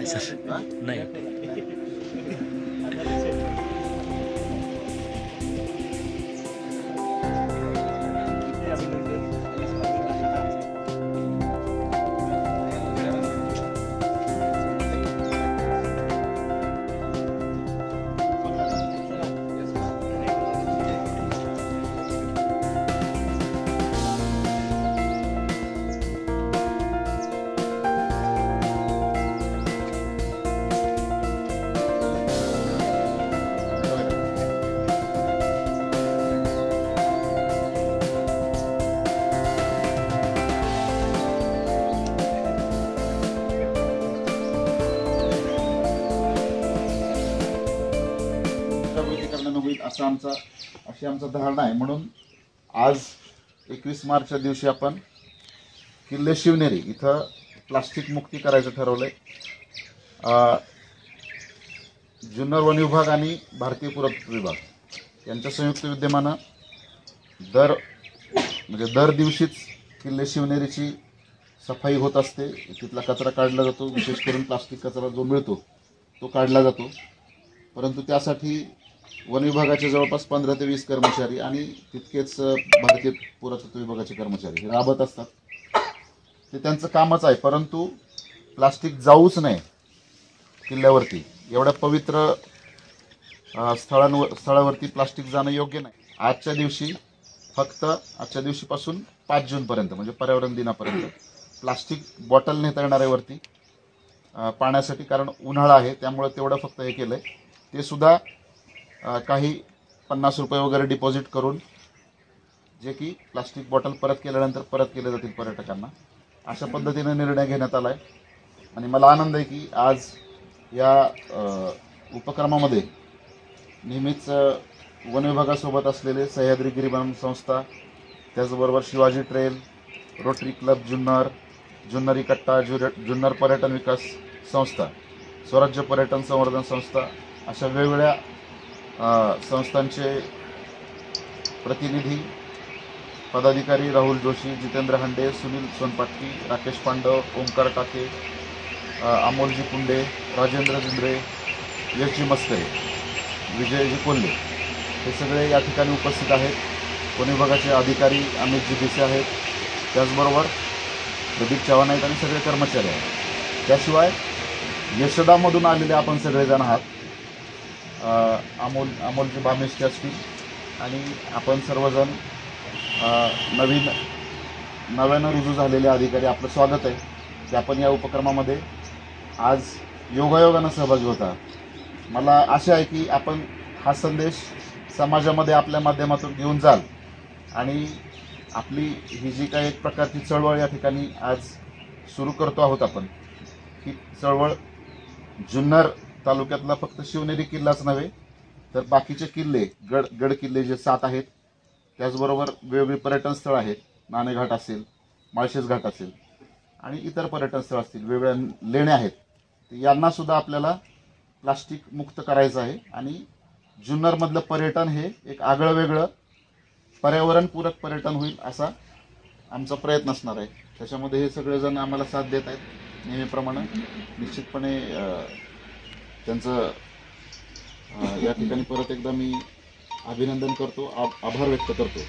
नाही सर, नाही. असं अशी आमचा धारणा आहे. म्हणून आज 21 मार्चच्या दिवशी आपण किल्ले शिवनेरी इथं प्लास्टिक मुक्ती करायचं ठरवलंय. जुन्नर वन विभाग आणि भारतीय पुरातत्व विभाग यांच्या संयुक्त विद्यमानं दर दिवशीच किल्ले शिवनेरीची सफाई होत असते. तिथला कचरा काढला जातो. विशेष करून प्लास्टिक कचरा जो मिळतो तो काढला जातो. परंतु त्यासाठी वन विभागाचे जवळपास 15 ते 20 कर्मचारी आणि तितकेच भारतीय पुरातत्व विभागाचे कर्मचारी राबत असतात. ते त्यांचं कामच आहे. परंतु प्लास्टिक जाऊच नये किल्ल्यावरती, एवढ्या पवित्र स्थळावरती प्लास्टिक जाणं योग्य नाही. आजच्या दिवशीपासून 5 जूनपर्यंत म्हणजे पर्यावरण दिनापर्यंत प्लास्टिक बॉटल नेता येणाऱ्यावरती पाण्यासाठी, कारण उन्हाळा आहे त्यामुळे तेवढं फक्त हे केलंय. ते सुद्धा काही 50 रुपये वगैरे डिपॉझिट करून, जे की प्लास्टिक बॉटल परत केल्यानंतर परत केले जातील पर्यटकांना. अशा पद्धतीने निर्णय घेण्यात आला आहे. आणि मला आनंद आहे की आज या उपक्रमामध्ये नेहमीच वन विभागासोबत असलेले सह्याद्री गिरिवन संस्था, त्याचबरोबर Shivaji trail, rotary club Junnar, जुन्नरी कट्टा, जुन्नर पर्यटन विकास संस्था, स्वराज्य पर्यटन संवर्धन संस्था, अशा वेगवेगळ्या संस्थांचे प्रतिनिधी, पदाधिकारी राहुल जोशी, जितेंद्र हंडे, सुनील सोनपाटकी, राकेश पांडव, ओंकार टाके, अमोलजी कुंडे, राजेंद्र जिंद्रे, यशजी मस्करे, विजयजी कोल्हे हे सगळे या ठिकाणी उपस्थित आहेत. वन विभागाचे अधिकारी अमितजी भिसे आहेत, त्याचबरोबर प्रदीप चव्हाण आहेत आणि सगळे कर्मचारी आहेत. त्याशिवाय यशोदामधून आलेले आपण सगळेजण आहात. अमोलजी बामेशचे असतील आणि आपण सर्वजण नव्यानं रुजू झालेले अधिकारी. आपलं स्वागत आहे की आपण या उपक्रमामध्ये आज योगायोगानं सहभागी होता. मला आशा आहे की आपण हा संदेश समाजामध्ये आपल्या माध्यमातून घेऊन जाल आणि आपली ही जी काही एक प्रकारची चळवळ या ठिकाणी आज सुरू करतो आहोत आपण, ही चळवळ जुन्नर तालुक्यातला फक्त शिवनेरी किल्लाच नव्हे तर बाकीचे किल्ले, गड किल्ले जे 7 आहेत, त्याचबरोबर वेगवेगळी पर्यटन स्थळं आहेत, नाणेघाट असेल, माळशेज घाट असेल आणि इतर पर्यटन स्थळं असतील, वेगवेगळ्या लेण्या आहेत, यांनासुद्धा आपल्याला प्लास्टिक मुक्त करायचं आहे. आणि जुन्नरमधलं पर्यटन हे एक आगळं वेगळं पर्यावरणपूरक पर्यटन होईल असा आमचा प्रयत्न असणार आहे. त्याच्यामध्ये हे सगळेजण आम्हाला साथ देत आहेत नेहमीप्रमाणे. निश्चितपणे त्यांचं या ठिकाणी परत एकदा मी अभिनंदन करतो, आभार व्यक्त करतो.